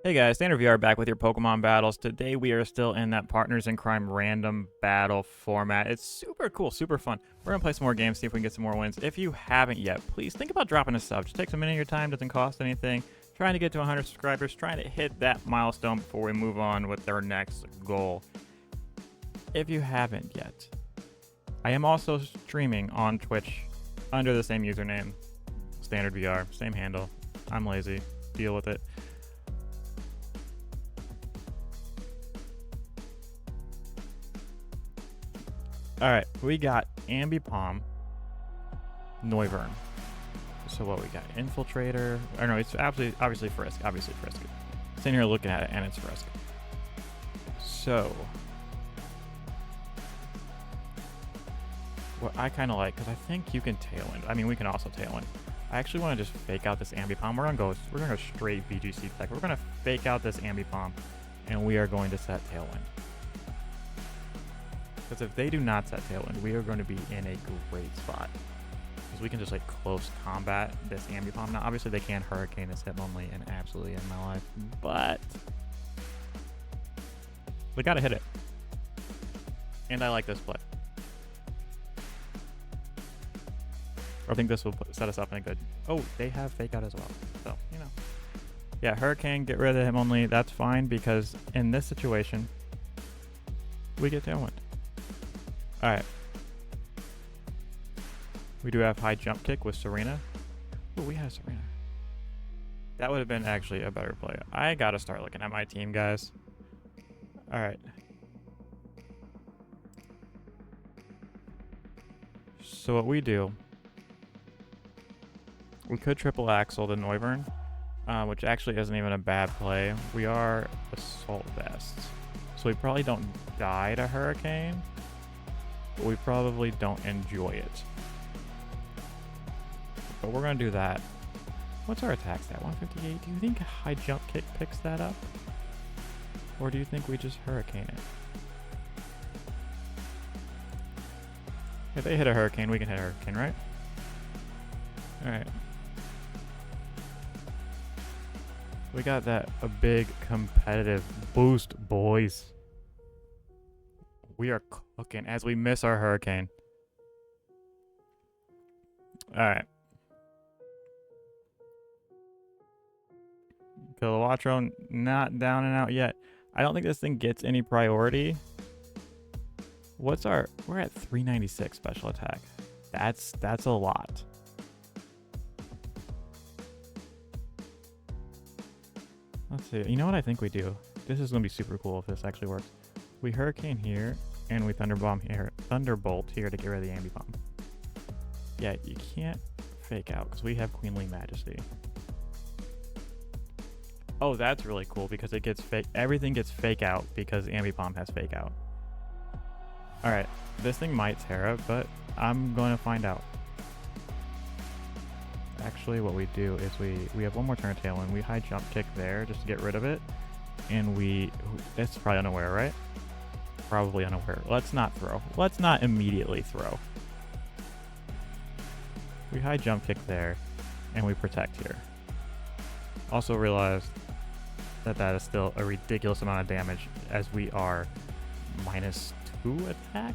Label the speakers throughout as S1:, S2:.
S1: Hey guys, StandardVR back with your Pokemon battles. Today we are still in that Partners in Crime random battle format. It's super cool, super fun. We're going to play some more games, see if we can get some more wins. If you haven't yet, please think about dropping a sub. Just takes a minute of your time, doesn't cost anything. Trying to get to 100 subscribers, trying to hit that milestone before we move on with our next goal. If you haven't yet, I am also streaming on Twitch under the same username, StandardVR, same handle. I'm lazy, deal with it. All right, we got Ambipom, Noivern. So what we got? Infiltrator. Or no, it's obviously Frisk. Obviously Frisk. Sitting here looking at it, and it's Frisk. So what I kind of like, because I think you can Tailwind. I mean, we can also Tailwind. I actually want to just fake out this Ambipom. We're gonna go straight VGC tech. We're gonna fake out this Ambipom, and we are going to set Tailwind. Because if they do not set Tailwind, we are going to be in a great spot. Because we can just like close combat this Ambipom. Now, obviously they can Hurricane this Hitmonlee and absolutely end my life, but we gotta hit it. And I like this play. I think this will set us up in a good... Oh, they have Fake Out as well. So, you know. Yeah, Hurricane, get rid of the Hitmonlee. That's fine because in this situation, we get Tailwind. Alright. We do have High Jump Kick with Serena. Oh, we have Serena. That would have been actually a better play. I gotta start looking at my team, guys. Alright. So what we do... We could triple Axle the Noivern, which actually isn't even a bad play. We are Assault Vest. So we probably don't die to Hurricane. But we probably don't enjoy it. But we're going to do that. What's our attack stat? 158? Do you think High Jump Kick picks that up? Or do you think we just Hurricane it? If they hit a Hurricane, we can hit a Hurricane, right? Alright. We got that a big competitive boost, boys. We are cooking as we miss our Hurricane. Alright. Kilowattrone not down and out yet. I don't think this thing gets any priority. What's our... We're at 396 special attack. That's a lot. Let's see. You know what I think we do? This is going to be super cool if this actually works. We Hurricane here, and we Thunderbolt here to get rid of the Ambipom. Yeah, you can't Fake Out because we have Queenly Majesty. Oh, that's really cool because it gets everything gets Fake Out because Ambipom has Fake Out. Alright, this thing might Terra, but I'm going to find out. Actually, what we do is we have one more turn of Tailwind. We High Jump Kick there just to get rid of it. And it's probably unaware, right? Probably unaware. Let's not throw. Let's not immediately throw. We High Jump Kick there, and we Protect here. Also realized that is still a ridiculous amount of damage as we are -2 attack.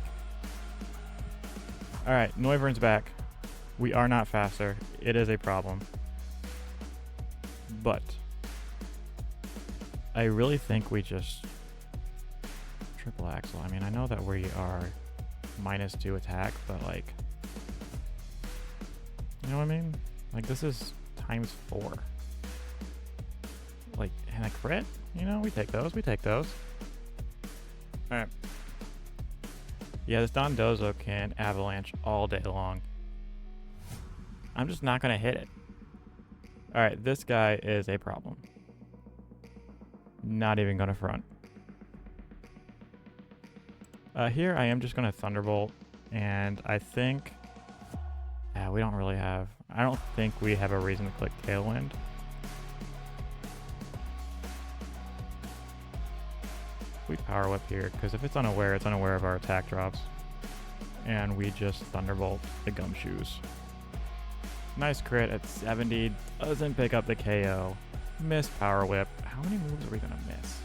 S1: Alright, Noivern's back. We are not faster. It is a problem. But I really think we just triple Axle. I mean, I know that we are -2 attack, but like, you know what I mean? Like, this is ×4. Like, and a crit? You know, we take those. We take those. Alright. Yeah, this Dondozo can Avalanche all day long. I'm just not going to hit it. Alright, this guy is a problem. Not even going to front. Here I am just going to Thunderbolt. And I think... Yeah, we don't really have... I don't think we have a reason to click Tailwind. We Power Whip here, because if it's unaware of our attack drops. And we just Thunderbolt the Gumshoes. Nice crit at 70. Doesn't pick up the KO. Missed Power Whip. How how many moves are we gonna miss?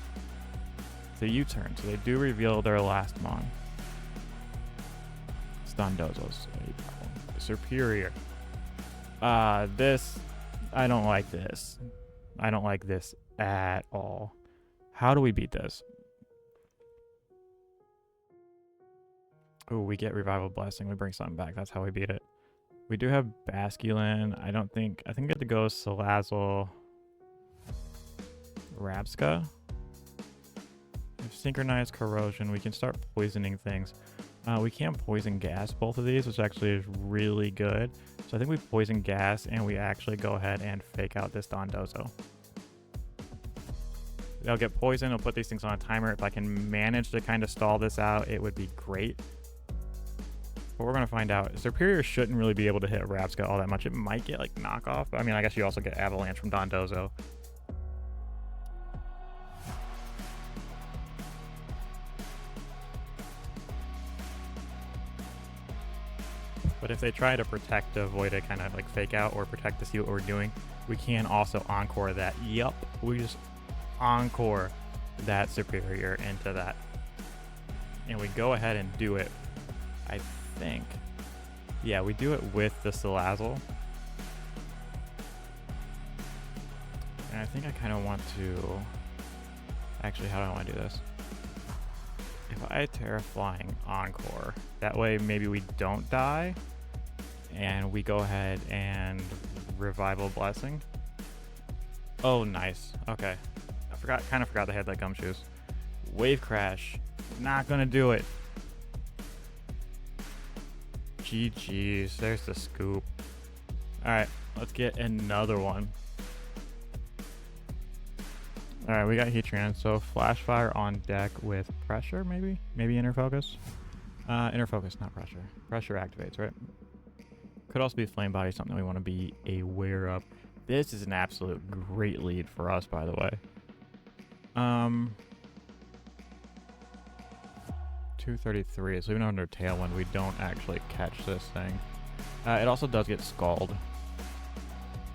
S1: It's a U-turn, so they do reveal their last Mon. Stondozo's a problem. Superior. This, I don't like this. I don't like this at all. How do we beat this? Oh, we get Revival Blessing. We bring something back. That's how we beat it. We do have Basculin. I think we have to go Salazzle, Rabska. With Synchronized Corrosion, we can start poisoning things. We can't poison gas both of these, which actually is really good. So I think we poison gas and we actually go ahead and fake out this Dondozo. They'll get poisoned. I'll put these things on a timer. If I can manage to kind of stall this out, it would be great. But we're going to find out. Superior shouldn't really be able to hit Rabska all that much. It might get like knockoff. But I mean, I guess you also get Avalanche from Dondozo. But if they try to protect to avoid a kind of like fake out or protect to see what we're doing, we can also encore that. Yup, we just encore that Superior into that. And we go ahead and do it, I think. Yeah, we do it with the Salazzle. And I think I kind of want to... Actually, how do I want to do this? If I Terra Flying Encore, that way maybe we don't die. And we go ahead and Revival Blessing. Oh, nice. Okay. Kind of forgot they had that Gumshoes. Wave Crash. Not gonna do it. GG's. There's the scoop. Alright, let's get another one. Alright, we got Heatran. So Flash Fire on deck with Pressure, maybe? Maybe Inner Focus? Inner Focus, not Pressure. Pressure activates, right? Could also be Flame Body, something we want to be aware of. This is an absolute great lead for us, by the way. 233. So even under Tailwind, we don't actually catch this thing. It also does get Scald.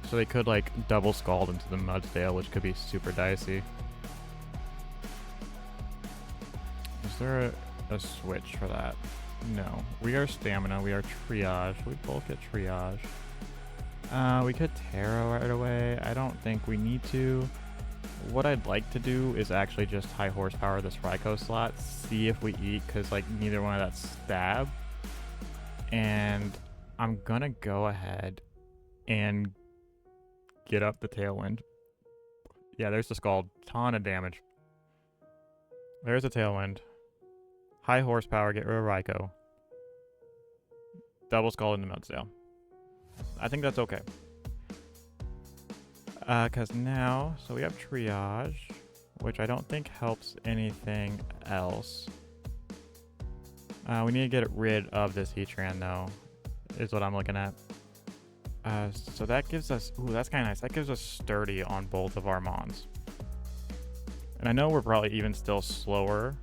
S1: So they could like double Scald into the Mudsdale, which could be super dicey. Is there a switch for that? No. We are Stamina. We are Triage. We both get Triage. We could Tarot right away. I don't think we need to. What I'd like to do is actually just high horsepower this Raikou slot, see if we eat, because like neither one of that stab. And I'm gonna go ahead and get up the Tailwind. Yeah, there's the Scald. Ton of damage. There's the Tailwind. High horsepower, get rid of Raikou. Double Scald into Mudsdale. I think that's okay. Because now, so we have Triage, which I don't think helps anything else. We need to get rid of this Heatran, though, is what I'm looking at. So that gives us, ooh, that's kind of nice. That gives us Sturdy on both of our Mons. And I know we're probably even still slower.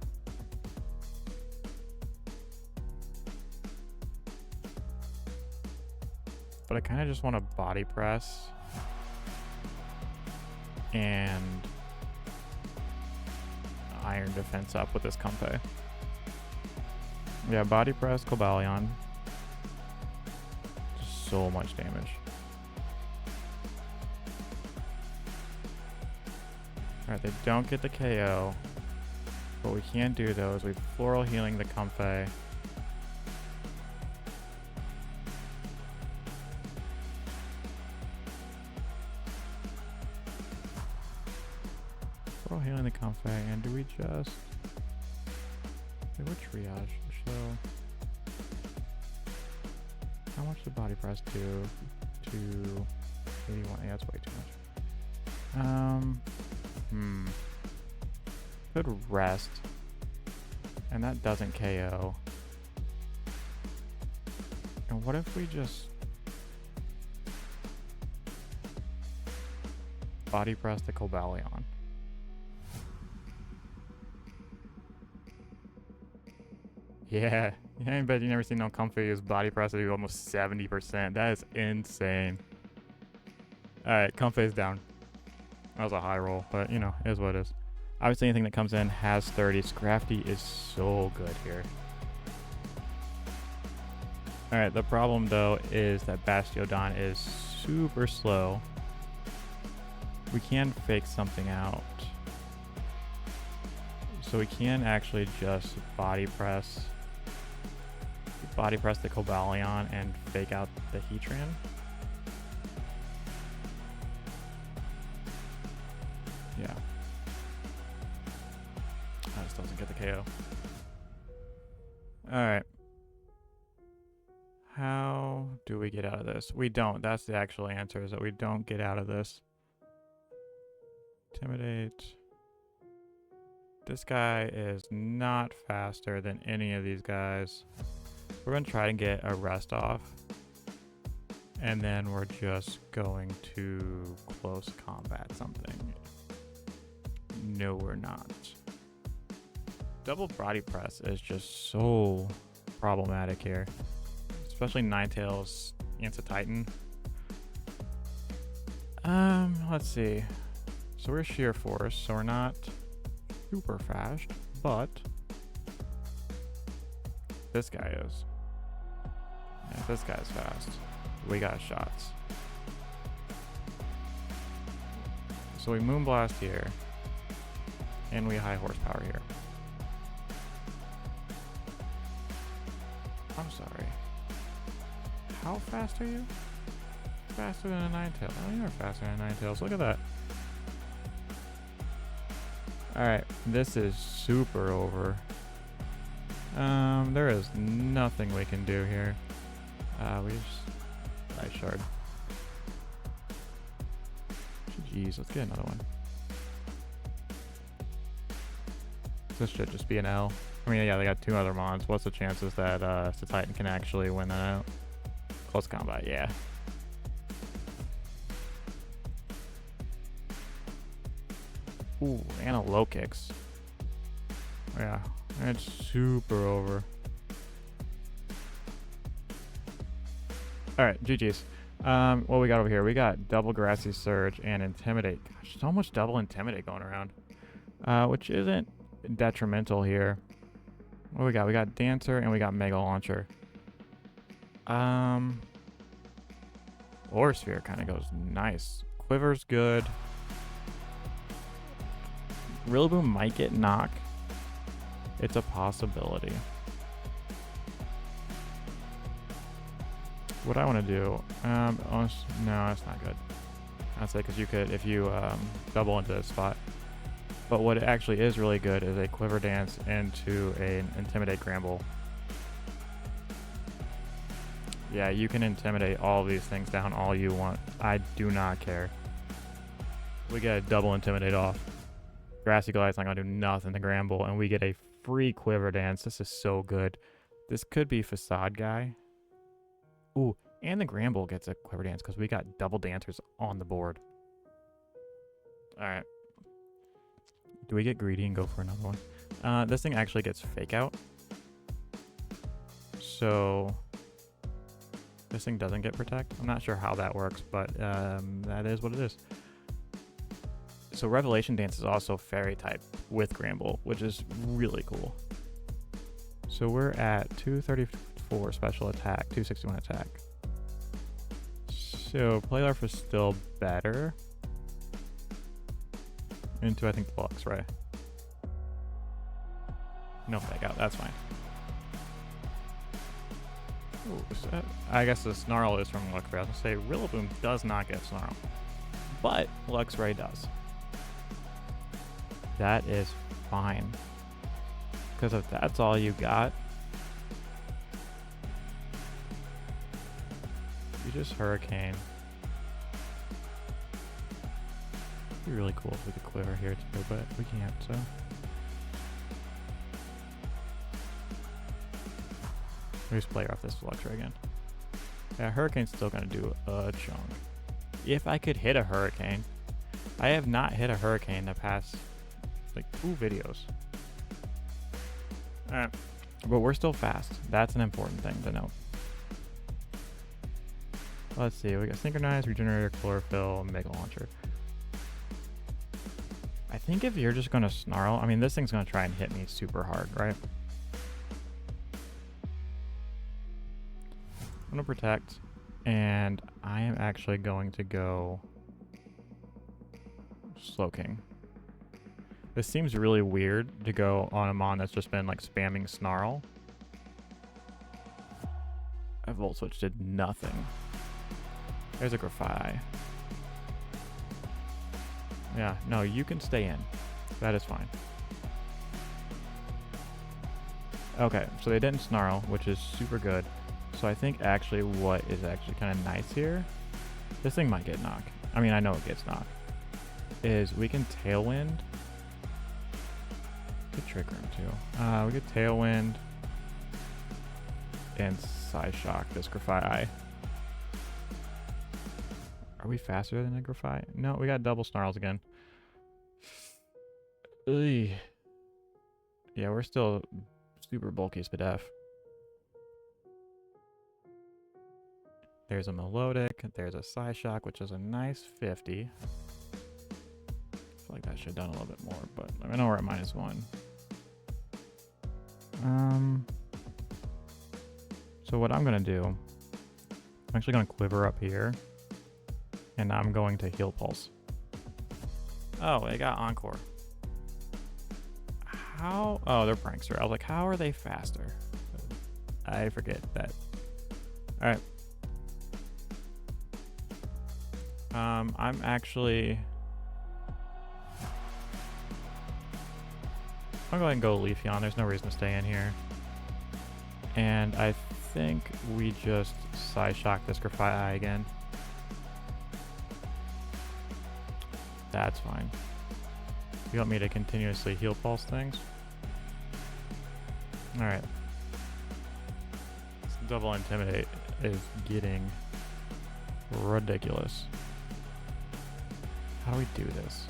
S1: But I kind of just want to Body Press and Iron Defense up with this Comfey. Yeah, Body Press, Cobalion. So much damage. Alright, they don't get the KO. What we can do though is we Floral Healing the Comfey. Floral Healing the Comfey, and do we just... Hey, what Triage? So... How much did Body Press do to 81? Yeah, that's way too much. Could rest. And that doesn't KO. And what if we just Body Press the Cobalion? Yeah. I bet you never seen no Comfey use Body Press to do almost 70%. That is insane. Alright, Comfey's down. That was a high roll, but you know, it is what it is. Obviously, anything that comes in has 30. Scrafty is so good here. Alright, the problem though is that Bastiodon is super slow. We can fake something out. So we can actually just body press the Cobalion and fake out the Heatran. Yeah. That just doesn't get the KO. Alright. How do we get out of this? We don't. That's the actual answer, is that we don't get out of this. Intimidate. This guy is not faster than any of these guys. We're going to try and get a rest off. And then we're just going to close combat something. No, we're not. Double body press is just so problematic here. Especially Ninetales against a Titan. Let's see. So we're Sheer Force, so we're not super fast, but this guy is. Yeah, this guy's fast. We got shots. So we Moonblast here, and we High Horsepower here. I'm sorry. How fast are you? Faster than a Ninetales. Oh, you're faster than a Ninetales. Look at that. Alright, this is super over. There is nothing we can do here. We just Ice Shard. Jeez, let's get another one. This should just be an L. I mean, yeah, they got 2 other mons. What's the chances that the Titan can actually win that out? Close combat, yeah. Ooh, and a low kicks. Yeah, it's super over. Alright, GG's. What we got over here? We got double Grassy Surge and Intimidate. Gosh, so much double Intimidate going around. Which isn't detrimental here. What we got? We got Dancer and we got Mega Launcher. Aura Sphere kind of goes nice. Quiver's good. Rillaboom might get knock. It's a possibility. What I want to do, no, that's not good. I'd say because you could, if you double into this spot. But what it actually is really good is a Quiver Dance into an Intimidate Granbull. Yeah, you can intimidate all of these things down all you want. I do not care. We get a double Intimidate off. Grassy Glide's not going to do nothing to Granbull, and we get a free Quiver Dance. This is so good. This could be Facade Guy. Ooh, and the Granbull gets a Quiver Dance because we got double Dancers on the board. Alright. Do we get greedy and go for another one? This thing actually gets Fake Out. So this thing doesn't get Protect. I'm not sure how that works, but that is what it is. So Revelation Dance is also Fairy type with Granbull, which is really cool. So we're at 234 special attack, 261 attack. So Playlarf is still better. Into, I think, Lux, right? No Fake Out, that's fine. Ooh, so I guess the Snarl is from Luxray. I was gonna say Rillaboom does not get Snarl, but Luxray does. That is fine. Because if that's all you got, you just Hurricane. It'd be really cool if we could Quiver here too, but we can't, so. We just play off this Luxray again. Yeah, Hurricane's still gonna do a chunk. If I could hit a Hurricane. I have not hit a Hurricane the past like 2 videos. Alright. But we're still fast. That's an important thing to note. Let's see, we got Synchronize, Regenerator, Chlorophyll, Mega Launcher. I think if you're just gonna snarl, I mean, this thing's gonna try and hit me super hard, right? I'm gonna protect, and I am actually going to go Slowking. This seems really weird to go on a mon that's just been like spamming snarl. A Volt Switch did nothing. There's a Grafai. Yeah, no, you can stay in. That is fine. Okay, so they didn't snarl, which is super good. So I think actually what is actually kind of nice here, this thing might get knocked. I mean, I know it gets knocked. Is we can Tailwind. Could Trick Room too. We could Tailwind and Psyshock this Grafai. Are we faster than a Grafai? No, we got double snarls again. Ugh. Yeah, we're still super bulky as Spadef. There's a Melodic, there's a Psyshock, which is a nice 50. I feel like that should have done a little bit more, but I know we're at -1. So what I'm gonna do, I'm actually gonna Quiver up here, and I'm going to Heal Pulse. Oh, they got Encore. How? Oh, they're Prankster. I was like, how are they faster? I forget that. All right. I'm actually... I'll go ahead and go Leafeon. There's no reason to stay in here. And I think we just Psyshock this Grafai again. That's fine. You want me to continuously Heal Pulse things? Alright. This double Intimidate is getting ridiculous. How do we do this?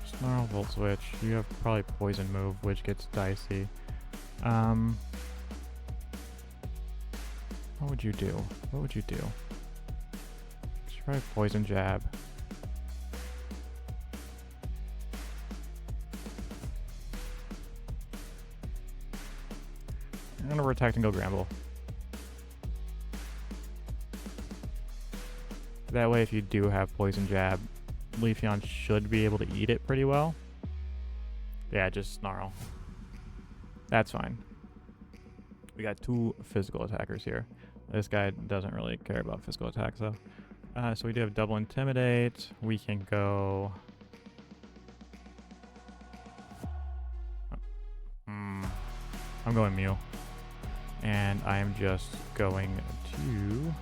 S1: Snarl, Volt Switch. You have probably Poison Move, which gets dicey. What would you do? What would you do? You should probably Poison Jab. I'm gonna Protect and go Granbull. That way, if you do have Poison Jab, Leafeon should be able to eat it pretty well. Yeah, just Snarl. That's fine. We got 2 physical attackers here. This guy doesn't really care about physical attacks, though. So we do have double Intimidate. We can go... I'm going Mew. And I am just going to...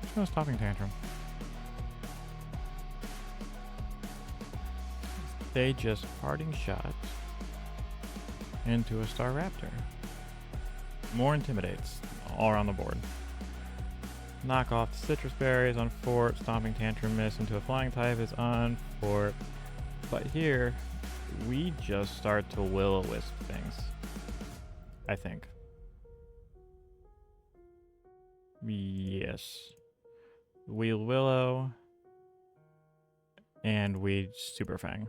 S1: Let's go Stopping Tantrum. They just Parting Shot into a Staraptor. More Intimidates all around the board. Knock off the Citrus Berries on Fort. Stomping Tantrum miss into a Flying type is on Fort. But here, we just start to Will-O-Wisp things. I think. Yes. We Willow. And we Super Fang.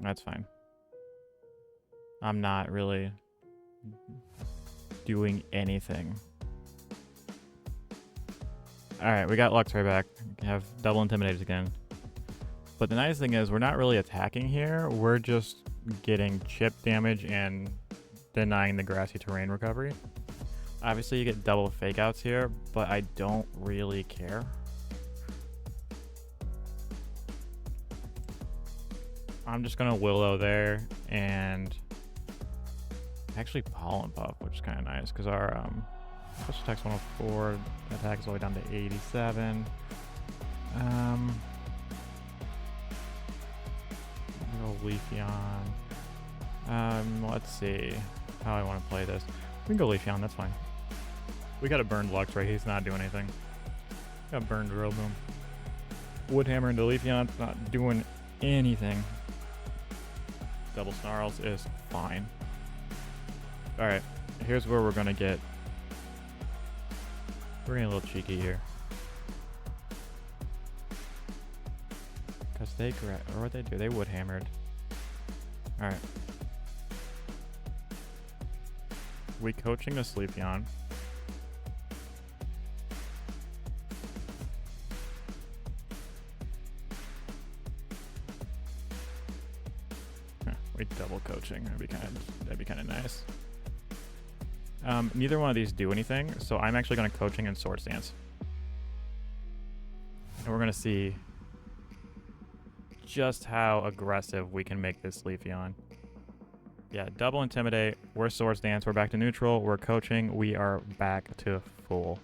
S1: That's fine. I'm not really doing anything. Alright, we got Luxray back. We have double Intimidators again. But the nice thing is we're not really attacking here. We're just getting chip damage and denying the grassy terrain recovery. Obviously you get double Fake Outs here, but I don't really care. I'm just gonna Willow there and actually Pollen Puff, which is kind of nice because our special attack's 104, attack is all the way down to 87. Go Leafeon. Let's see how I want to play this. We can go Leafeon, that's fine. We got a burned Luxray, he's not doing anything. Got burned Rillaboom. Woodhammer into Leafeon, it's not doing anything. Double Snarls is fine. Alright, here's where we're gonna get... We're getting a little cheeky here. Because they or what they do? They wood hammered. Alright. We coaching the Sleepyon. We double coaching. That'd be kind of nice. Neither one of these do anything, so I'm actually going to coaching and Swords Dance. And we're going to see just how aggressive we can make this Sleepyon. Yeah, double Intimidate. We're Swords Dance. We're back to neutral. We're coaching. We are back to full.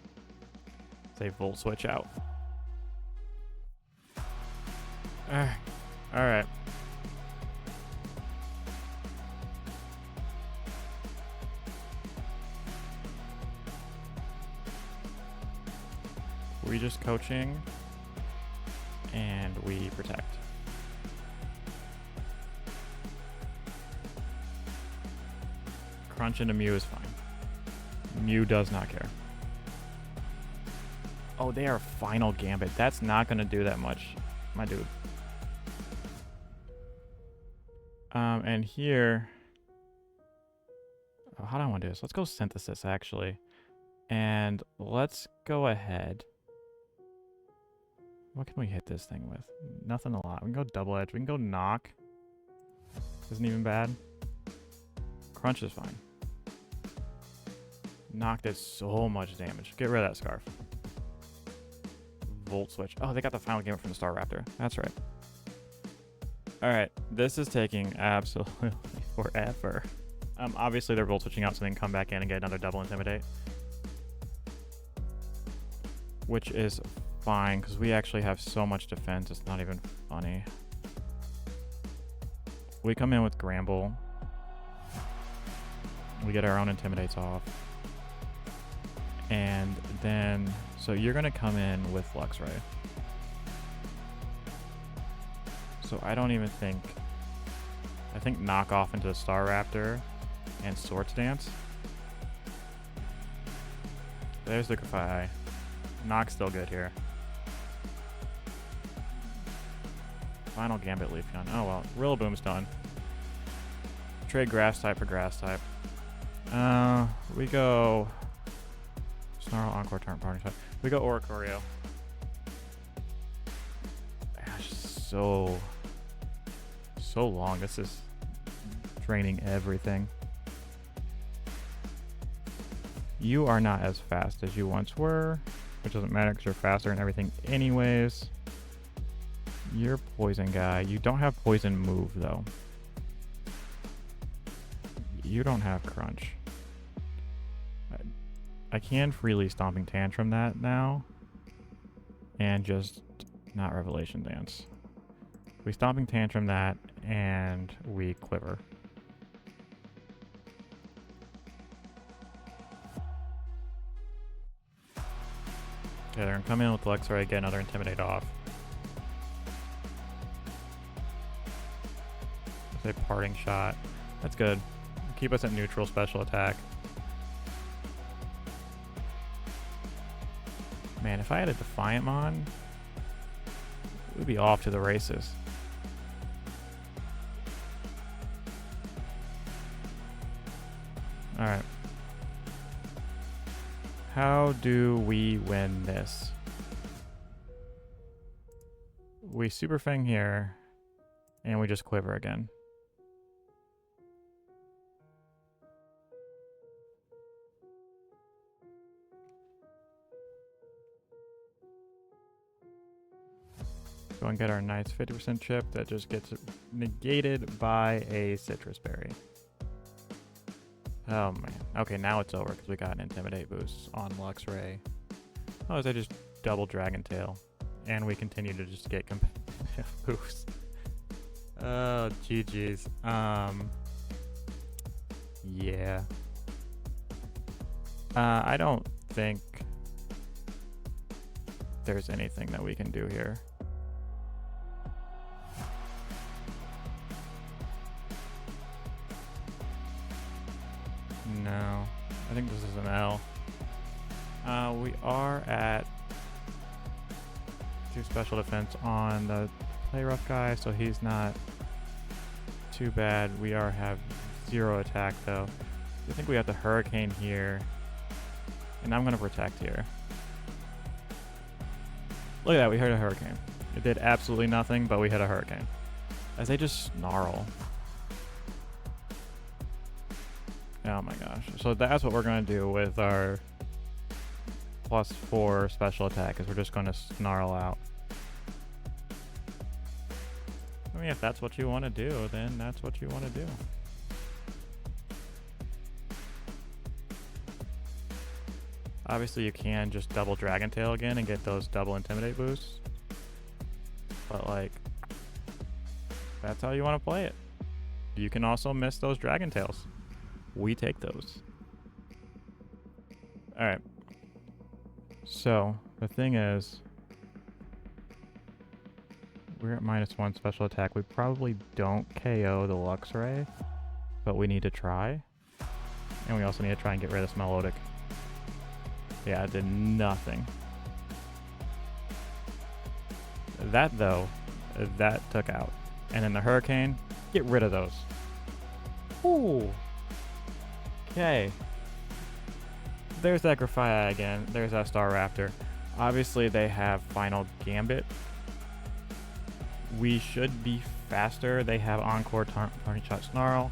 S1: Say Volt Switch out. Alright. We just coaching, and we protect. Crunch into Mew is fine. Mew does not care. Oh, they are Final Gambit. That's not going to do that much, my dude. And here... Oh, how do I want to do this? Let's go Synthesis, actually. And let's go ahead... What can we hit this thing with? Nothing a lot. We can go Double Edge. We can go Knock. Isn't even bad. Crunch is fine. Knock did so much damage. Get rid of that Scarf. Volt Switch. Oh, they got the Final Game from the Star Raptor. That's right. Alright. This is taking absolutely forever. Obviously, they're Volt Switching out so they can come back in and get another Double Intimidate. Which is fine, because we actually have so much defense, it's not even funny. We come in with Granbull. We get our own Intimidates off. And then, so you're going to come in with Luxray. So I don't even think, I think Knock off into the Star Raptor and Swords Dance. There's the Grafai. Knock's still good here. Final Gambit Leafeon. Oh well, Rillaboom's done. Trade Grass type for Grass type. We go Snarl, Encore, Turn, Partner type. We go Oricorio. Gosh, so long. This is draining everything. You are not as fast as you once were, which doesn't matter because you're faster and everything anyways. You're Poison guy. You don't have Poison move, though. You don't have Crunch. I can freely Stomping Tantrum that now. And just not Revelation Dance. We Stomping Tantrum that, and we Quiver. Okay, they're going to come in with Luxray, get another Intimidate off. Say Parting Shot. That's good. Keep us at neutral special attack. Man, if I had a Defiantmon, we'd be off to the races. Alright. How do we win this? We Super Fang here, and we just Quiver again. Go and get our nice 50% chip that just gets negated by a Citrus Berry. Oh man. Okay, now it's over because we got an Intimidate boost on Luxray. Oh, I just double Dragon Tail. And we continue to just get competitive boosts. Oh, GG's. Yeah. I don't think there's anything that we can do here. No, I think this is an L. We are at 2 special defense on the play rough guy, so he's not too bad. We have 0 attack though. I think we have the Hurricane here, and I'm gonna protect here. Look at that, we hit a Hurricane. It did absolutely nothing, but we hit a Hurricane. As they just snarl. Oh my gosh. So that's what we're gonna do with our +4 special attack, is we're just gonna snarl out. I mean, if that's what you want to do, then that's what you want to do. Obviously, you can just double Dragon Tail again and get those double Intimidate boosts. But, like, that's how you want to play it. You can also miss those Dragon Tails. We take those. Alright. So, the thing is, we're at -1 special attack. We probably don't KO the Luxray, but we need to try. And we also need to try and get rid of this Melodic. Yeah, it did nothing. That, though, that took out. And then the Hurricane, get rid of those. Ooh. Okay. There's that Grafaiai again. There's that Staraptor. Obviously, they have Final Gambit. We should be faster. They have Encore, Tarny Shot, Snarl.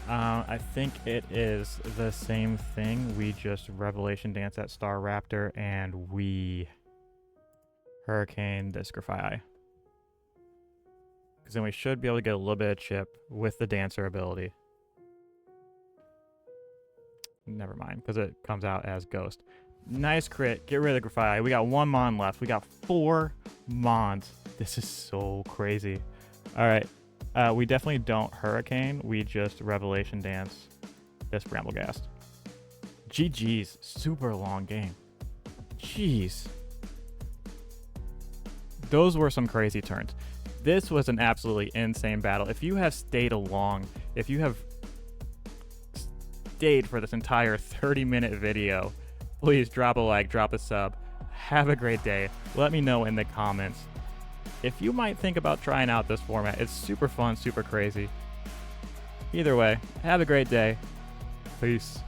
S1: I think it is the same thing. We just Revelation Dance that Staraptor and we Hurricane this Grafaiai. Because then we should be able to get a little bit of chip with the Dancer ability. Never mind, because it comes out as Ghost. Nice crit. Get rid of the Grafaiai. We got 1 Mon left. We got 4 Mons. This is so crazy. All right. We definitely don't Hurricane. We just Revelation Dance this Bramblegast. GG's. Super long game. Jeez. Those were some crazy turns. This was an absolutely insane battle. If you have stayed along, if you have stayed for this entire 30-minute video, please drop a like, drop a sub. Have a great day. Let me know in the comments if you might think about trying out this format. It's super fun, super crazy. Either way, have a great day. Peace.